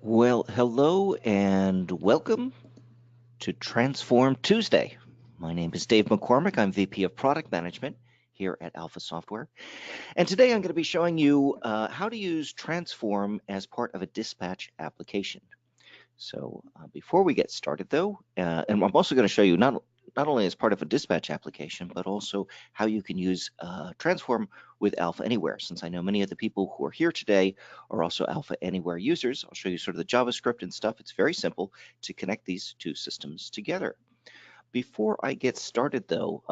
Well, hello and welcome to Transform Tuesday. My name is Dave McCormick. I'm VP of Product Management here at Alpha Software. And today I'm going to be showing you how to use Transform as part of a dispatch application. So before we get started though, and I'm also going to show you not only as part of a dispatch application, but also how you can use Transform with Alpha Anywhere. Since I know many of the people who are here today are also Alpha Anywhere users, I'll show you sort of the JavaScript and stuff. It's very simple to connect these two systems together. Before I get started though,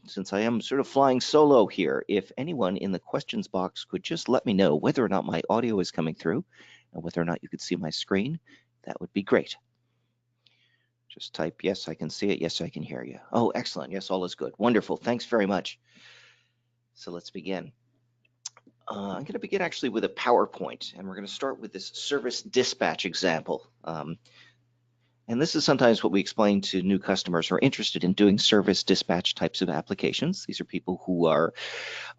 since I am sort of flying solo here, if anyone in the questions box could just let me know whether or not my audio is coming through and whether or not you could see my screen, that would be great. Just type, yes, I can see it. Yes, I can hear you. Oh, excellent. Yes, all is good. Wonderful. Thanks very much. So let's begin. I'm going to begin actually with a PowerPoint, and we're going to start with this service dispatch example. And this is sometimes what we explain to new customers who are interested in doing service dispatch types of applications. These are people who are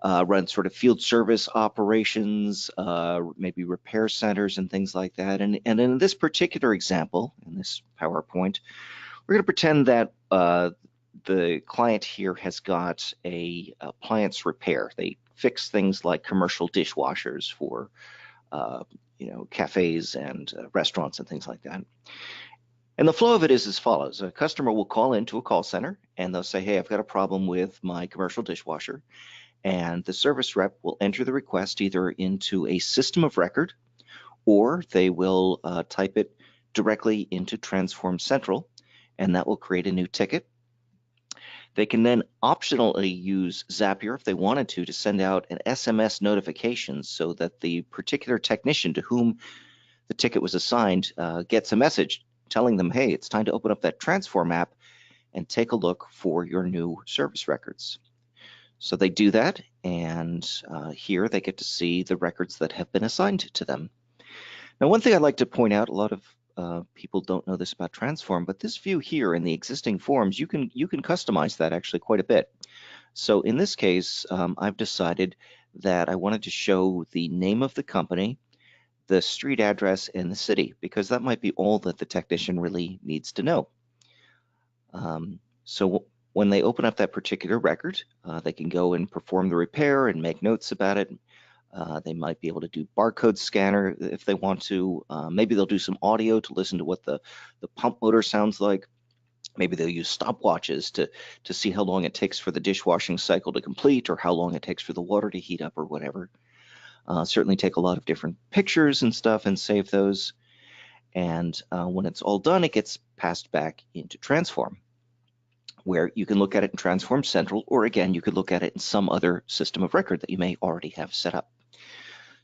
run sort of field service operations, maybe repair centers and things like that. And in this particular example, in this PowerPoint, we're going to pretend that the client here has got a appliance repair. They fix things like commercial dishwashers for cafes and restaurants and things like that. And the flow of it is as follows. A customer will call into a call center and they'll say, hey, I've got a problem with my commercial dishwasher. And the service rep will enter the request either into a system of record, or they will type it directly into Transform Central, and that will create a new ticket. They can then optionally use Zapier if they wanted to send out an SMS notification so that the particular technician to whom the ticket was assigned gets a message telling them, hey, it's time to open up that Transform app and take a look for your new service records. So they do that, and here they get to see the records that have been assigned to them. Now, one thing I'd like to point out, a lot of people don't know this about Transform, but this view here in the existing forms, you can customize that actually quite a bit. So in this case, I've decided that I wanted to show the name of the company, the street address, and the city, because that might be all that the technician really needs to know. So when they open up that particular record, they can go and perform the repair and make notes about it. They might be able to do barcode scanner if they want to. Maybe they'll do some audio to listen to what the pump motor sounds like. Maybe they'll use stopwatches to see how long it takes for the dishwashing cycle to complete, or how long it takes for the water to heat up, or whatever. Certainly take a lot of different pictures and stuff and save those. And when it's all done, it gets passed back into Transform, where you can look at it in Transform Central, or again, you could look at it in some other system of record that you may already have set up.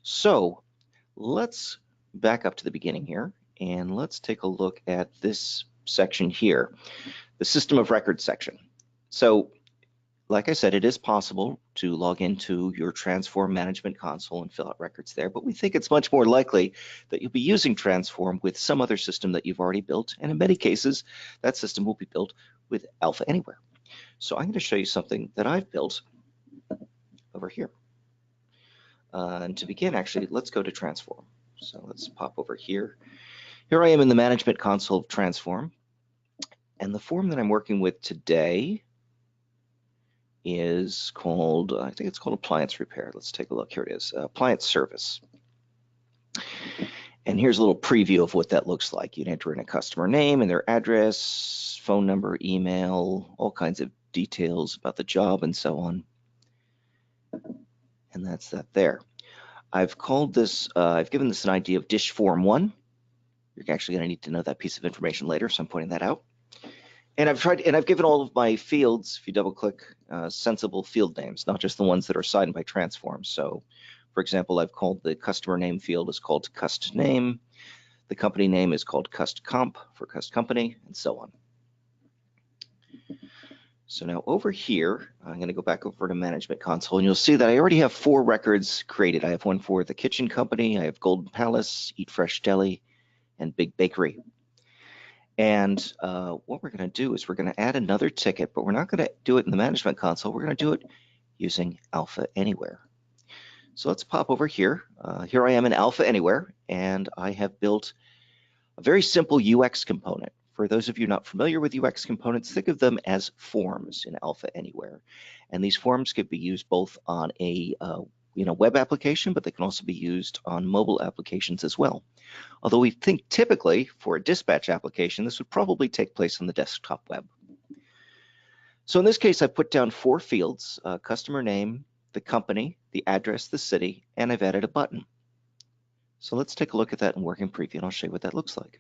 So let's back up to the beginning here, and let's take a look at this section here, the system of record section. So like I said, it is possible to log into your Transform Management Console and fill out records there, but we think it's much more likely that you'll be using Transform with some other system that you've already built, and in many cases, that system will be built with Alpha Anywhere. So I'm going to show you something that I've built over here. And to begin, actually, let's go to Transform. So let's pop over here. Here I am in the Management Console of Transform, and the form that I'm working with today is called, I think it's called Appliance Repair. Let's take a look. Here it is, Appliance Service. And here's a little preview of what that looks like. You'd enter in a customer name and their address, phone number, email, all kinds of details about the job and so on. And that's that there. I've called this, I've given this an ID of dish form 1. You're actually going to need to know that piece of information later, so I'm pointing that out. And I've given all of my fields, if you double click, sensible field names, not just the ones that are assigned by Transform. So for example, I've called the customer name field is called cust name. The company name is called cust comp for cust company, and so on. So now over here, I'm going to go back over to Management Console, and you'll see that I already have 4 records created. I have one for the kitchen company, I have Golden Palace, Eat Fresh Deli, and Big Bakery. And what we're going to do is we're going to add another ticket, but we're not going to do it in the Management Console. We're going to do it using Alpha Anywhere. So let's pop over here. Here I am in Alpha Anywhere, and I have built a very simple UX component. For those of you not familiar with UX components, think of them as forms in Alpha Anywhere. And these forms could be used both on a web application, but they can also be used on mobile applications as well. Although we think typically for a dispatch application, this would probably take place on the desktop web. So in this case, I put down 4 fields: customer name, the company, the address, the city, and I've added a button. So let's take a look at that in working preview, and I'll show you what that looks like.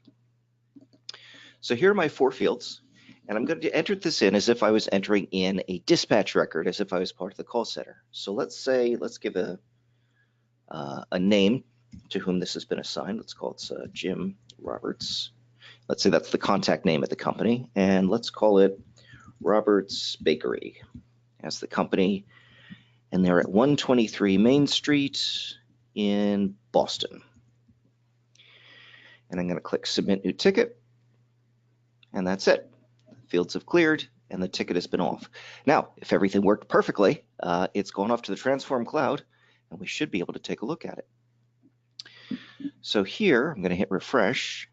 So here are my 4 fields, and I'm going to enter this in as if I was entering in a dispatch record, as if I was part of the call center. So let's give a name to whom this has been assigned. Let's call it Jim Roberts. Let's say that's the contact name of the company, and let's call it Roberts Bakery as the company, and they're at 123 Main Street in Boston. And I'm going to click Submit New Ticket, and that's it. Fields have cleared, and the ticket has been off. Now, if everything worked perfectly, it's gone off to the TransForm cloud, and we should be able to take a look at it. So here, I'm going to hit refresh,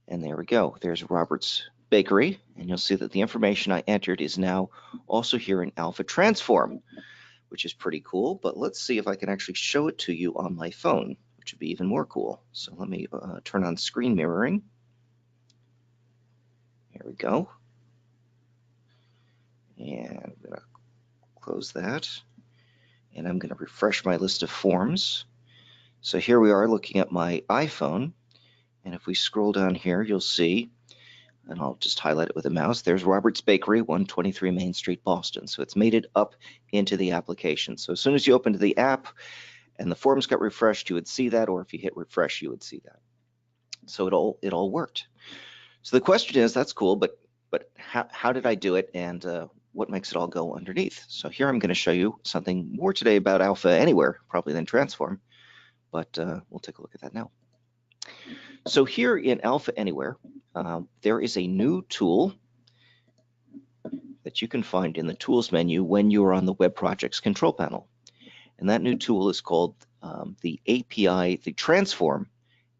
and there we go. There's Roberts Bakery, and you'll see that the information I entered is now also here in Alpha TransForm, which is pretty cool. But let's see if I can actually show it to you on my phone, which would be even more cool. So let me turn on screen mirroring. Here we go. And I'm going to close that. And I'm going to refresh my list of forms. So here we are looking at my iPhone. And if we scroll down here, you'll see, and I'll just highlight it with a mouse, there's Roberts Bakery, 123 Main Street, Boston. So it's made it up into the application. So as soon as you open to the app and the forms got refreshed, you would see that, or if you hit refresh, you would see that. So it all worked. So the question is, that's cool, but how did I do it, and what makes it all go underneath? So here I'm going to show you something more today about Alpha Anywhere, probably than TransForm, but we'll take a look at that now. So here in Alpha Anywhere, there is a new tool that you can find in the Tools menu when you are on the Web Projects control panel. And that new tool is called the TransForm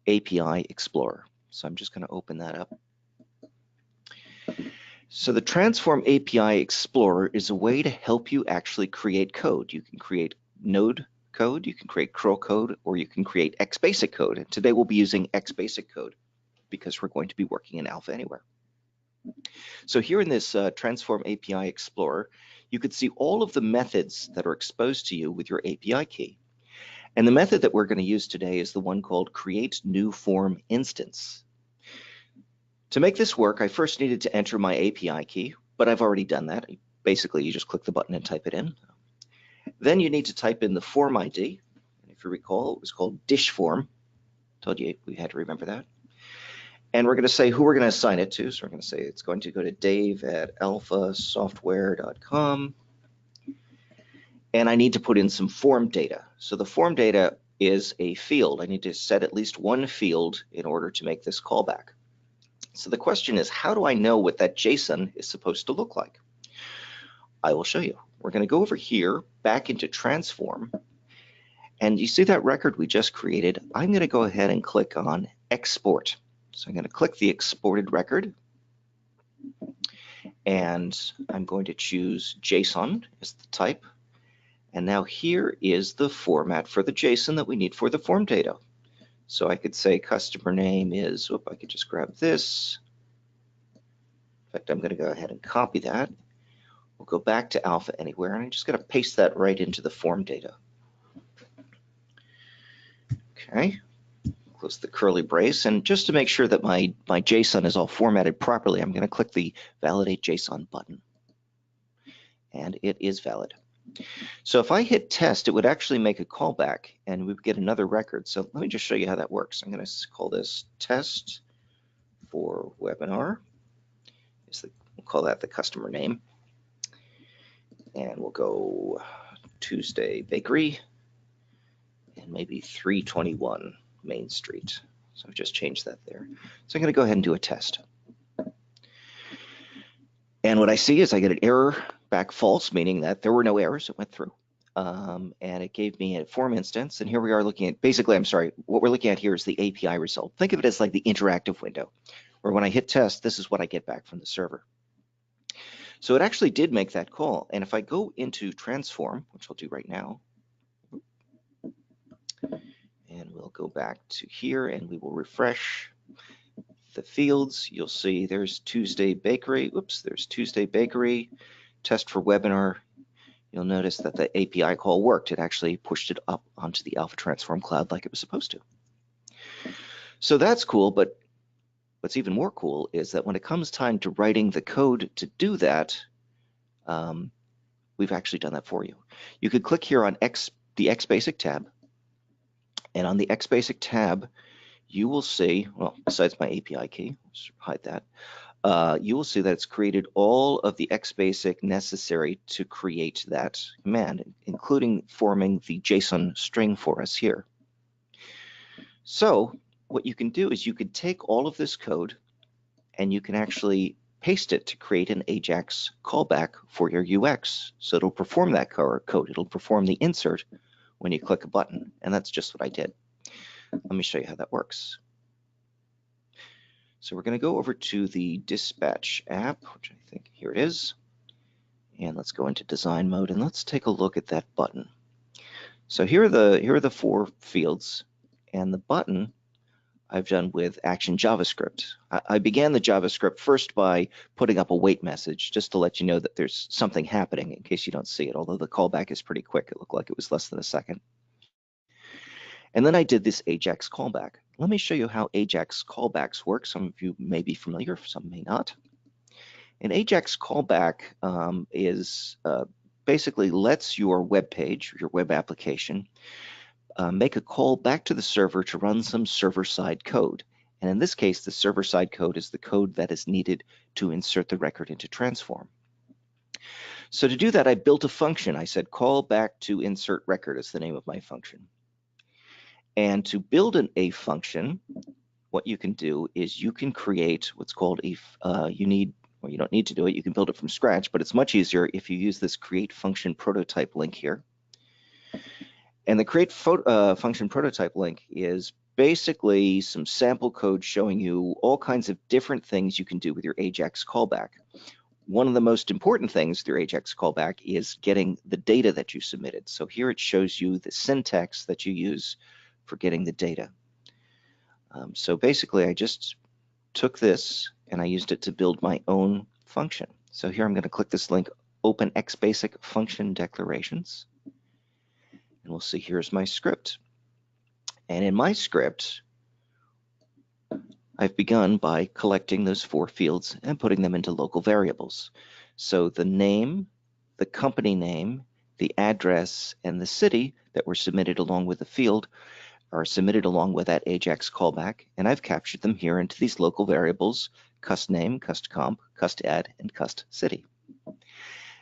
API Explorer. So I'm just going to open that up. So the TransForm API Explorer is a way to help you actually create code. You can create Node code, you can create curl code, or you can create Xbasic code. And today we'll be using Xbasic code because we're going to be working in Alpha Anywhere. So here in this TransForm API Explorer, you could see all of the methods that are exposed to you with your API key. And the method that we're going to use today is the one called Create New Form Instance. To make this work, I first needed to enter my API key, but I've already done that. Basically, you just click the button and type it in. Then you need to type in the form ID. If you recall, it was called dish form. Told you we had to remember that. And we're going to say who we're going to assign it to. So we're going to say it's going to go to dave@alphasoftware.com. And I need to put in some form data. So the form data is a field. I need to set at least one field in order to make this callback. So the question is, how do I know what that JSON is supposed to look like? I will show you. We're going to go over here, back into TransForm, and you see that record we just created? I'm going to go ahead and click on Export. So I'm going to click the exported record, and I'm going to choose JSON as the type. And now here is the format for the JSON that we need for the form data. So I could say customer name is, I could just grab this. In fact, I'm going to go ahead and copy that. We'll go back to Alpha Anywhere, and I'm just going to paste that right into the form data. Okay, close the curly brace, and just to make sure that my JSON is all formatted properly, I'm going to click the Validate JSON button. And it is valid. So if I hit test, it would actually make a callback and we would get another record. So let me just show you how that works. I'm going to call this test for webinar. We'll call that the customer name. And we'll go Tuesday Bakery and maybe 321 Main Street. So I've just changed that there. So I'm going to go ahead and do a test. And what I see is I get an error back false, meaning that there were no errors that went through. and it gave me a form instance. And here we are looking at, basically, I'm sorry, what we're looking at here is the API result. Think of it as like the interactive window, where when I hit test, this is what I get back from the server. So it actually did make that call. And if I go into TransForm, which I'll do right now, and we'll go back to here and we will refresh the fields, you'll see there's Tuesday Bakery. Oops, there's Tuesday Bakery, test for webinar. You'll notice that the API call worked. It actually pushed it up onto the Alpha Transform cloud like it was supposed to. So that's cool, but what's even more cool is that when it comes time to writing the code to do that, we've actually done that for you. You could click here on the Xbasic tab, and on the Xbasic tab, you will see, well, besides my API key, let's hide that, you will see that it's created all of the Xbasic necessary to create that command, including forming the JSON string for us here. So what you can do is you could take all of this code and you can actually paste it to create an Ajax callback for your UX. So it'll perform that code. It'll perform the insert when you click a button. And that's just what I did. Let me show you how that works. So we're going to go over to the dispatch app, which I think here it is. And let's go into design mode and let's take a look at that button. So here are the 4 fields, and the button I've done with Action Javascript. I began the JavaScript first by putting up a wait message just to let you know that there's something happening in case you don't see it, although the callback is pretty quick. It looked like it was less than a second. And then I did this Ajax callback. Let me show you how Ajax callbacks work. Some of you may be familiar, some may not. An Ajax callback basically lets your web page, your web application, make a call back to the server to run some server-side code. And in this case, the server-side code is the code that is needed to insert the record into TransForm. So to do that, I built a function. I said call back to insert record is the name of my function. And to build a function, what you can do is you can create what's called you don't need to do it. You can build it from scratch, but it's much easier if you use this create function prototype link here. And the create function prototype link is basically some sample code showing you all kinds of different things you can do with your Ajax callback. One of the most important things with your Ajax callback is getting the data that you submitted. So here it shows you the syntax that you use for getting the data. So basically, I just took this and I used it to build my own function. So here I'm going to click this link, open Xbasic function declarations. And we'll see here's my script. And in my script, I've begun by collecting those 4 fields and putting them into local variables. So the name, the company name, the address, and the city that were submitted along with the field are submitted along with that Ajax callback. And I've captured them here into these local variables, cust name, cust comp, cust add, and cust city.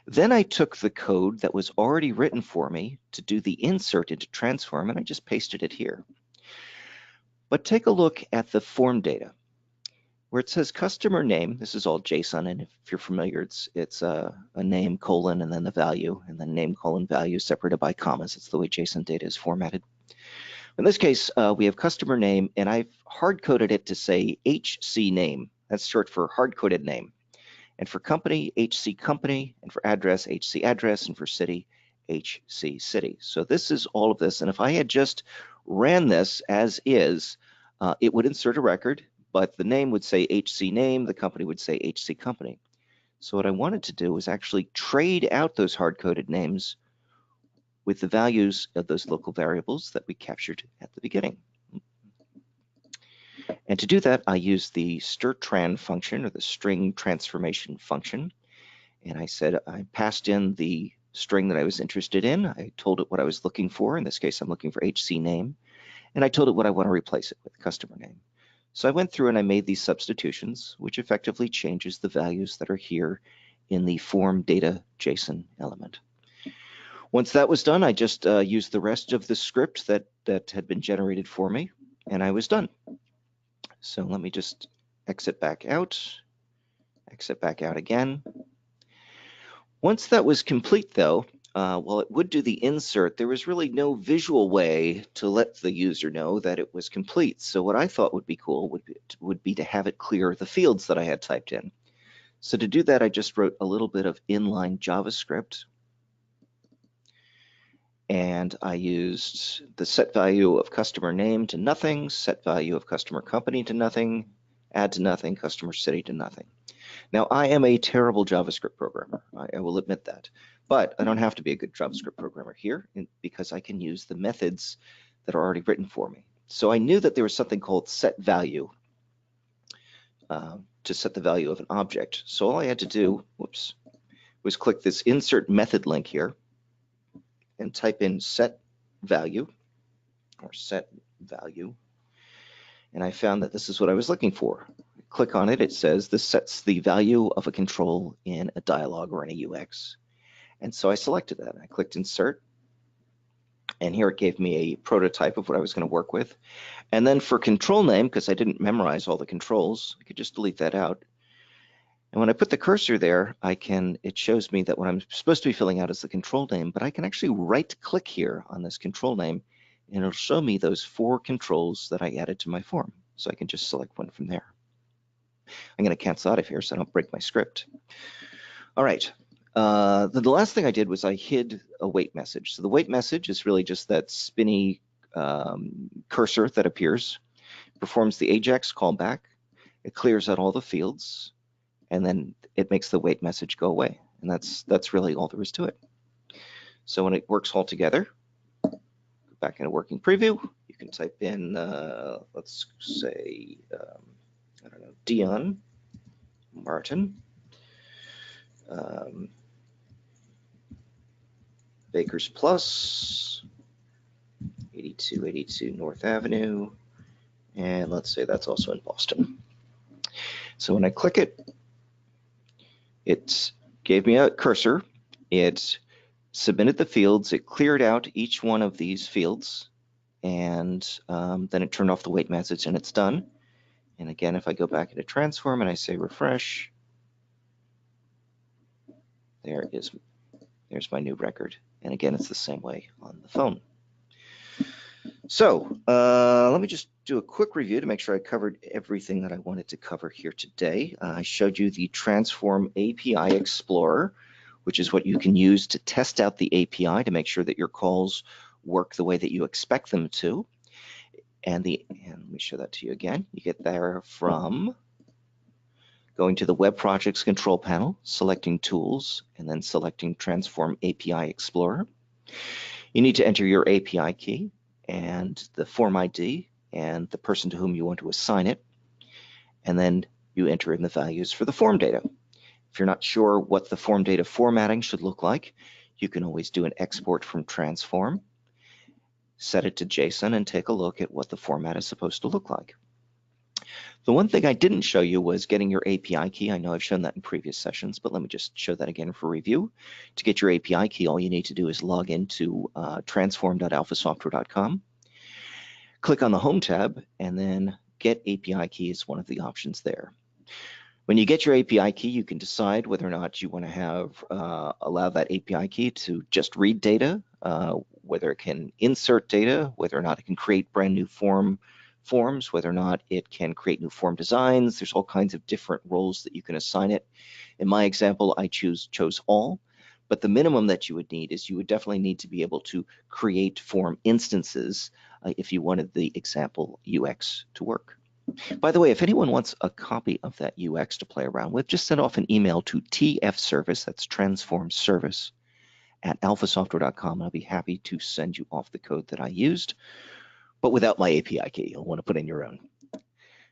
Then I took the code that was already written for me to do the insert into TransForm, and I just pasted it here. But take a look at the form data, where it says customer name. This is all JSON, and if you're familiar, it's a name, colon, and then the value, and then name, colon, value separated by commas. It's the way JSON data is formatted. In this case, we have customer name, and I've hard-coded it to say HC name. That's short for hard-coded name. And for company, HC company, and for address, HC address, and for city, HC city. So this is all of this. And if I had just ran this as is, it would insert a record, but the name would say HC name, the company would say HC company. So what I wanted to do was actually trade out those hard-coded names with the values of those local variables that we captured at the beginning. And to do that, I used the strtran function, or the string transformation function. And I said I passed in the string that I was interested in. I told it what I was looking for. In this case, I'm looking for HC name. And I told it what I want to replace it with, customer name. So I went through and I made these substitutions, which effectively changes the values that are here in the form data JSON element. Once that was done, I just used the rest of the script that had been generated for me, and I was done. So let me just exit back out again. Once that was complete, though, while it would do the insert, there was really no visual way to let the user know that it was complete. So what I thought would be cool would be to have it clear the fields that I had typed in. So to do that, I just wrote a little bit of inline JavaScript. And I used the set value of customer name to nothing, set value of customer company to nothing, add to nothing, customer city to nothing. Now, I am a terrible JavaScript programmer. I will admit that. But I don't have to be a good JavaScript programmer here because I can use the methods that are already written for me. So I knew that there was something called set value to set the value of an object. So all I had to do, was click this insert method link here and type in set value or set value. And I found that this is what I was looking for. Click on it, it says this sets the value of a control in a dialog or in a UX. And so I selected that. I clicked insert, and here it gave me a prototype of what I was going to work with. And then for control name, because I didn't memorize all the controls, I could just delete that out. And when I put the cursor there, it shows me that what I'm supposed to be filling out is the control name, but I can actually right click here on this control name, and it'll show me those 4 controls that I added to my form. So I can just select one from there. I'm going to cancel out of here so I don't break my script. All right. The last thing I did was I hid a wait message. So the wait message is really just that spinny cursor that appears, performs the Ajax callback, it clears out all the fields, and then it makes the wait message go away. And that's really all there is to it. So when it works all together, go back into working preview, you can type in, let's say, I don't know, Dion Martin, Baker's Plus, 8282 North Avenue, and let's say that's also in Boston. So when I click it, it gave me a cursor, it submitted the fields, it cleared out each one of these fields, and then it turned off the wait message and it's done. And again, if I go back into TransForm and I say refresh, there's my new record. And again, it's the same way on the phone. So let me just do a quick review to make sure I covered everything that I wanted to cover here today. I showed you the TransForm API Explorer, which is what you can use to test out the API to make sure that your calls work the way that you expect them to. And let me show that to you again. You get there from going to the Web Projects control panel, selecting Tools, and then selecting TransForm API Explorer. You need to enter your API key and the form ID and the person to whom you want to assign it. And then you enter in the values for the form data. If you're not sure what the form data formatting should look like, you can always do an export from TransForm, set it to JSON, and take a look at what the format is supposed to look like. The one thing I didn't show you was getting your API key. I know I've shown that in previous sessions, but let me just show that again for review. To get your API key, all you need to do is log into transform.alphasoftware.com, click on the Home tab, and then Get API Key is one of the options there. When you get your API key, you can decide whether or not you want to have allow that API key to just read data, whether it can insert data, whether or not it can create brand new forms, whether or not it can create new form designs. There's all kinds of different roles that you can assign it. In my example, I chose all, but the minimum that you would need is you would definitely need to be able to create form instances if you wanted the example UX to work. By the way, if anyone wants a copy of that UX to play around with, just send off an email to tfservice, that's transform service, at alphasoftware.com. I'll be happy to send you off the code that I used, but without my API key. You'll want to put in your own.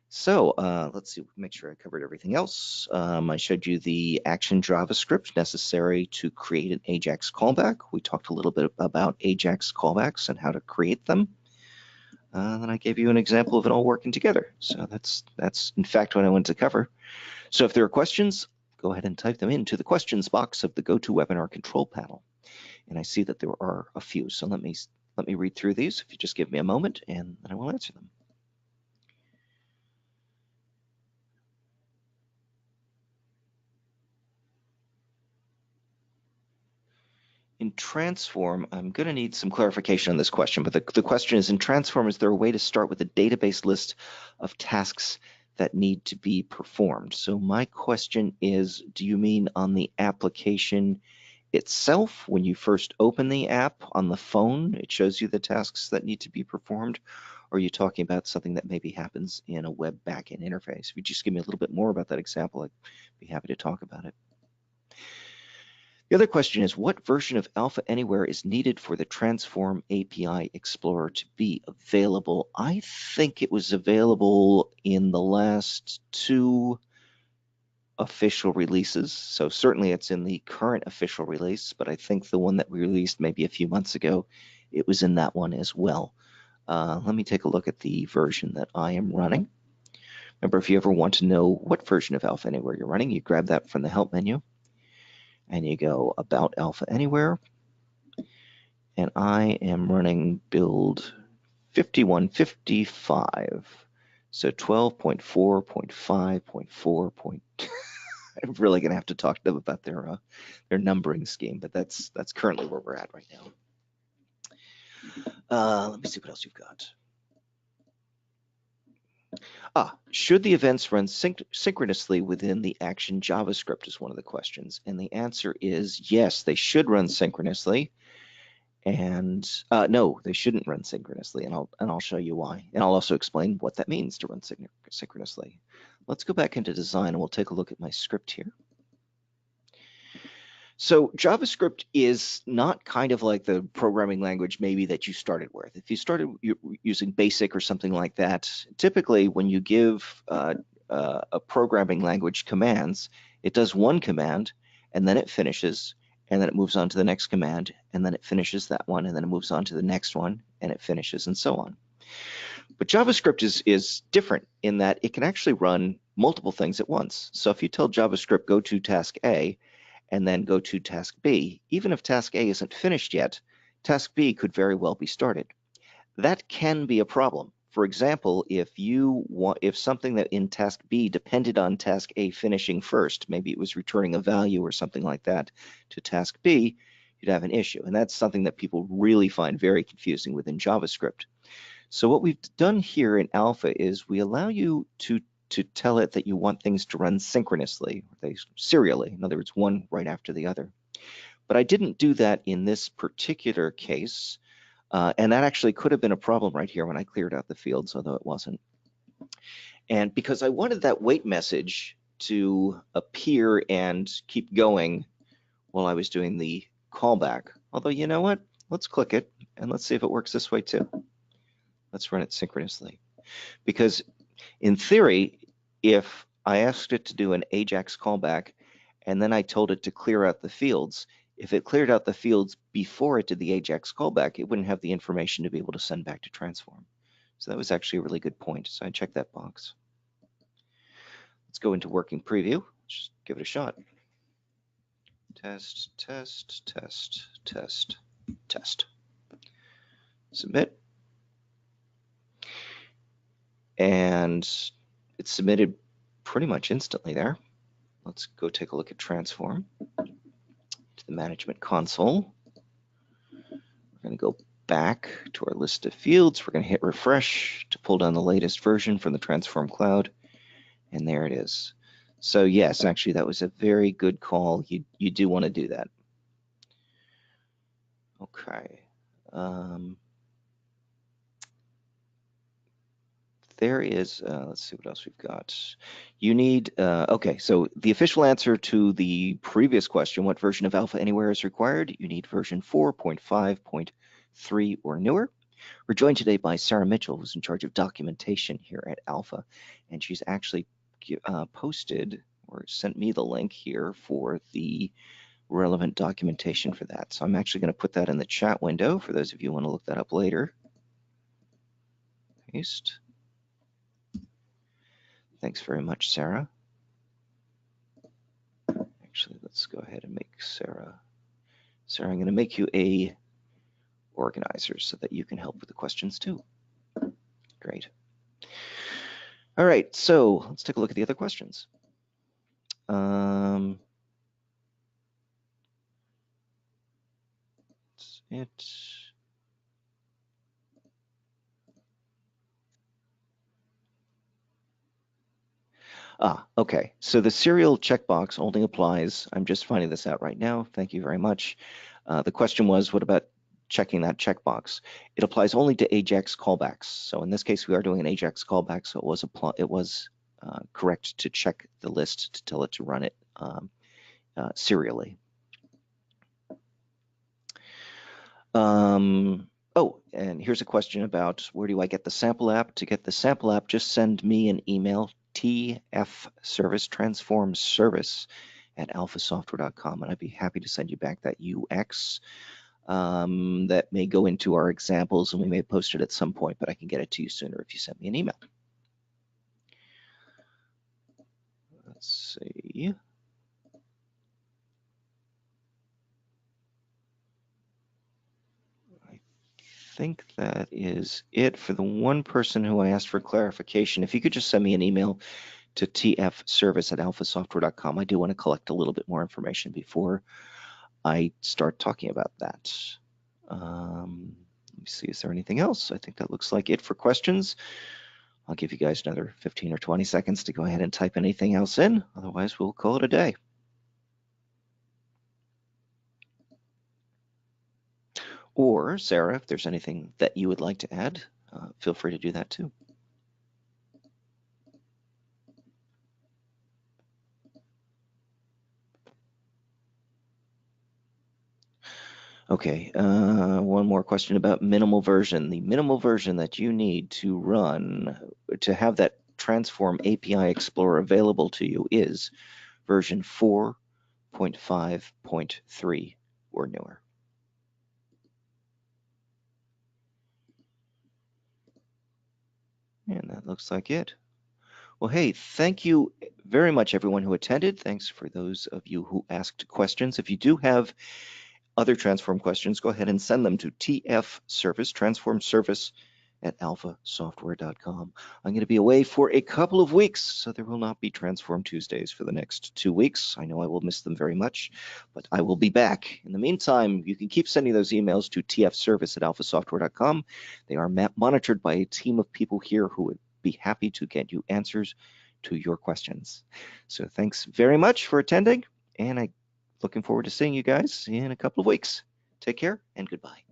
So let's see, make sure I covered everything else. I showed you the Action JavaScript necessary to create an Ajax callback. We talked a little bit about Ajax callbacks and how to create them. Then I gave you an example of it all working together. So that's in fact what I wanted to cover. So if there are questions, go ahead and type them into the questions box of the GoToWebinar control panel. And I see that there are a few. So let me read through these if you just give me a moment, and then I will answer them. in TransForm, I'm going to need some clarification on this question, but the question is, in TransForm, is there a way to start with a database list of tasks that need to be performed? So my question is, do you mean on the application itself, when you first open the app on the phone, it shows you the tasks that need to be performed? Or are you talking about something that maybe happens in a web backend interface? If you just give me a little bit more about that example, I'd be happy to talk about it. The other question is, what version of Alpha Anywhere is needed for the TransForm API Explorer to be available? I think it was available in the last 2 official releases. So certainly it's in the current official release, but I think the one that we released maybe a few months ago, it was in that one as well. Let me take a look at the version that I am running. Remember, if you ever want to know what version of Alpha Anywhere you're running, you grab that from the help menu and you go About Alpha Anywhere. And I am running build 5155. So 12.4.5.4. I'm really going to have to talk to them about their numbering scheme, but that's currently where we're at right now. Let me see what else you've got. Should the events run synchronously within the Action Javascript is one of the questions, and the answer is yes, they should run synchronously. And no, they shouldn't run synchronously, and I'll show you why, and I'll also explain what that means to run synchronously. Let's go back into design, and we'll take a look at my script here. So JavaScript is not kind of like the programming language maybe that you started with. If you started using BASIC or something like that, typically when you give a programming language commands, it does one command, and then it finishes, and then it moves on to the next command, and then it finishes that one, and then it moves on to the next one, and it finishes, and so on. But JavaScript is different in that it can actually run multiple things at once. So if you tell JavaScript, go to task A, and then go to task B, even if task A isn't finished yet, task B could very well be started. That can be a problem. For example, if something that in task B depended on task A finishing first, maybe it was returning a value or something like that to task B, you'd have an issue. And that's something that people really find very confusing within JavaScript. So what we've done here in Alpha is we allow you to tell it that you want things to run synchronously, serially, in other words, one right after the other. But I didn't do that in this particular case, and that actually could have been a problem right here when I cleared out the fields, although it wasn't. And because I wanted that wait message to appear and keep going while I was doing the callback, although you know what? Let's click it, and let's see if it works this way too. Let's run it synchronously. Because in theory, if I asked it to do an Ajax callback and then I told it to clear out the fields, if it cleared out the fields before it did the Ajax callback, it wouldn't have the information to be able to send back to TransForm. So that was actually a really good point. So I checked that box. Let's go into working preview. Just give it a shot. Test, test, test, test, test. Submit. And it's submitted pretty much instantly there. Let's go take a look at TransForm to the management console. We're going to go back to our list of fields. We're going to hit refresh to pull down the latest version from the TransForm cloud. And there it is. So yes, actually that was a very good call. You do want to do that. Okay. There is, let's see what else we've got. You need, okay, so the official answer to the previous question, what version of Alpha Anywhere is required? You need version 4.5.3 or newer. We're joined today by Sarah Mitchell, who's in charge of documentation here at Alpha, and she's actually posted or sent me the link here for the relevant documentation for that. So I'm actually going to put that in the chat window for those of you who want to look that up later. Paste. Thanks very much, Sarah. Actually, let's go ahead and make Sarah. Sarah, I'm going to make you a organizer so that you can help with the questions too. Great. All right, so let's take a look at the other questions. Okay. So the serial checkbox only applies, I'm just finding this out right now. Thank you very much. The question was, what about checking that checkbox? It applies only to Ajax callbacks. So in this case, we are doing an Ajax callback, so it was correct to check the list to tell it to run it serially. Oh, and here's a question about where do I get the sample app? To get the sample app, just send me an email, tfservice, transform service at alphasoftware.com, and I'd be happy to send you back that UX. That may go into our examples, and we may post it at some point, but I can get it to you sooner if you send me an email. Let's see. I think that is it for the one person who I asked for clarification. If you could just send me an email to tfservice@alphasoftware.com. I do want to collect a little bit more information before I start talking about that. Let me see, is there anything else? I think that looks like it for questions. I'll give you guys another 15 or 20 seconds to go ahead and type anything else in. Otherwise, we'll call it a day. Or, Sarah, if there's anything that you would like to add, feel free to do that too. Okay, one more question about minimal version. The minimal version that you need to run, to have that TransForm API Explorer available to you is version 4.5.3 or newer. And that looks like it. Well, hey, thank you very much, everyone who attended. Thanks for those of you who asked questions. If you do have other transform questions, go ahead and send them to tfservice, transform service @alphasoftware.com. I'm going to be away for a couple of weeks, so there will not be Transform Tuesdays for the next 2 weeks. I know I will miss them very much, but I will be back. In the meantime, you can keep sending those emails to tfservice@alphasoftware.com. They are monitored by a team of people here who would be happy to get you answers to your questions. So thanks very much for attending, and I'm looking forward to seeing you guys in a couple of weeks. Take care and goodbye.